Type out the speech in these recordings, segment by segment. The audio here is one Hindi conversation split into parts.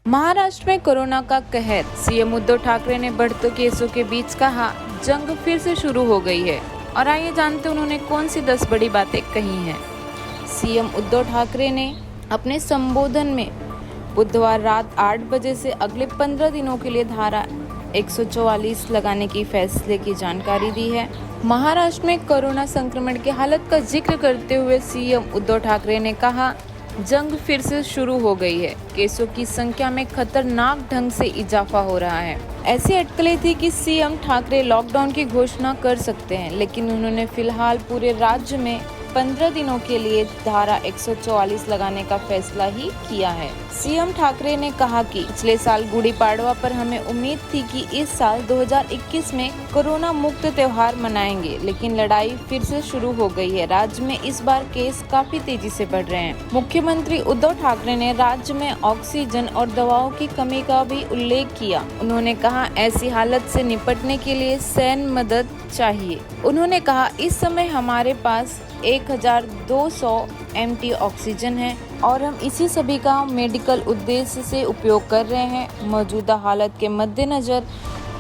महाराष्ट्र में कोरोना का कहर। सीएम उद्धव ठाकरे ने बढ़ते केसों के बीच कहा, जंग फिर से शुरू हो गई है। और आइए जानते हैं उन्होंने कौन सी 10 बड़ी बातें कही हैं। सीएम उद्धव ठाकरे ने अपने संबोधन में बुधवार रात 8 बजे से अगले 15 दिनों के लिए धारा 144 लगाने की फैसले की जानकारी दी है। महाराष्ट्र में कोरोना संक्रमण की हालत का जिक्र करते हुए सीएम उद्धव ठाकरे ने कहा, जंग फिर से शुरू हो गई है। केसों की संख्या में खतरनाक ढंग से इजाफा हो रहा है। ऐसी अटकलें थी कि सीएम ठाकरे लॉकडाउन की घोषणा कर सकते हैं, लेकिन उन्होंने फिलहाल पूरे राज्य में 15 दिनों के लिए धारा 144 लगाने का फैसला ही किया है। सीएम ठाकरे ने कहा कि पिछले साल गुड़ी पाड़वा पर हमें उम्मीद थी कि इस साल 2021 में कोरोना मुक्त त्योहार मनाएंगे, लेकिन लड़ाई फिर से शुरू हो गई है। राज्य में इस बार केस काफी तेजी से बढ़ रहे हैं। मुख्यमंत्री उद्धव ठाकरे ने राज्य में ऑक्सीजन और दवाओं की कमी का भी उल्लेख किया। उन्होंने कहा, ऐसी हालत से निपटने के लिए सैन्य मदद चाहिए। उन्होंने कहा, इस समय हमारे पास 1200 MT ऑक्सीजन है और हम इसी सभी का मेडिकल उद्देश्य से उपयोग कर रहे हैं। मौजूदा हालत के मद्देनजर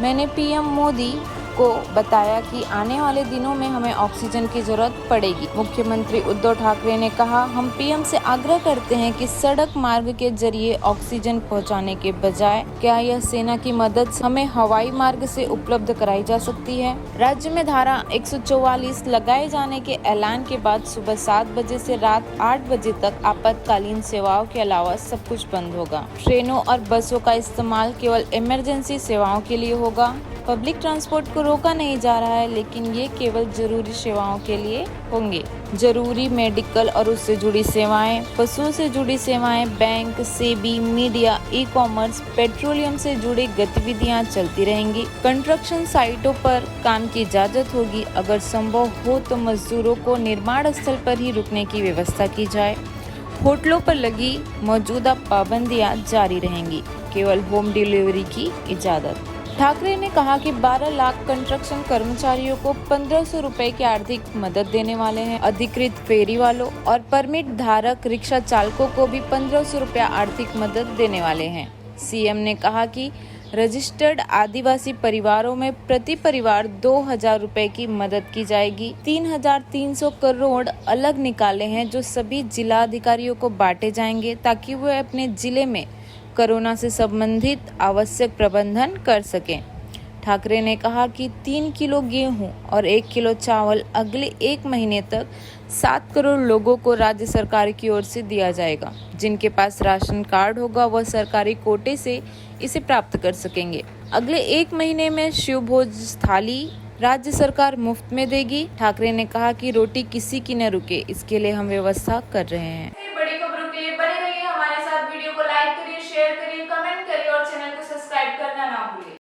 मैंने पीएम मोदी को बताया कि आने वाले दिनों में हमें ऑक्सीजन की जरूरत पड़ेगी। मुख्यमंत्री उद्धव ठाकरे ने कहा, हम पीएम से आग्रह करते हैं कि सड़क मार्ग के जरिए ऑक्सीजन पहुंचाने के बजाय क्या यह सेना की मदद से हमें हवाई मार्ग से उपलब्ध कराई जा सकती है। राज्य में धारा 144 लगाए जाने के ऐलान के बाद सुबह 7 बजे से रात 8 बजे तक आपातकालीन सेवाओं के अलावा सब कुछ बंद होगा। ट्रेनों और बसों का इस्तेमाल केवल इमरजेंसी सेवाओं के लिए होगा। पब्लिक ट्रांसपोर्ट को रोका नहीं जा रहा है, लेकिन ये केवल जरूरी सेवाओं के लिए होंगे। जरूरी मेडिकल और उससे जुड़ी सेवाएं, पशुओं से जुड़ी सेवाएं, bank, SEBI, media, e-commerce, petroleum से जुड़ी गतिविधियां चलती रहेंगी। कंस्ट्रक्शन साइटों पर काम की इजाजत होगी। अगर संभव हो तो मजदूरों को निर्माण स्थल पर ही रुकने की व्यवस्था की जाए। होटलों पर लगी मौजूदा पाबंदियां जारी रहेंगी। केवल होम डिलीवरी की इजाजत। ठाकरे ने कहा कि 12 लाख कंस्ट्रक्शन कर्मचारियों को 1500 रुपए की आर्थिक मदद देने वाले हैं। अधिकृत फेरी वालों और परमिट धारक रिक्शा चालकों को भी 1500 रुपया आर्थिक मदद देने वाले हैं। सीएम ने कहा कि रजिस्टर्ड आदिवासी परिवारों में प्रति परिवार 2000 रुपए की मदद की जाएगी। 3300 करोड़ अलग निकाले हैं जो सभी जिलाधिकारियों को बांटे जाएंगे, ताकि वे अपने जिले में कोरोना से संबंधित आवश्यक प्रबंधन कर सकें। ठाकरे ने कहा कि 3 किलो गेहूं और 1 किलो चावल अगले 1 महीने तक 7 करोड़ लोगों को राज्य सरकार की ओर से दिया जाएगा। जिनके पास राशन कार्ड होगा वह सरकारी कोटे से इसे प्राप्त कर सकेंगे। अगले 1 महीने में शिवभोज थाली राज्य सरकार मुफ्त में देगी। ठाकरे ने कहा कि रोटी किसी की न रुके, इसके लिए हम व्यवस्था कर रहे हैं। बड़ी खबरों के लिए बने रहिए हमारे साथ। वीडियो को लाइक करिए, शेयर करिए, कमेंट करिए और चैनल को सब्सक्राइब करना ना भूलिए।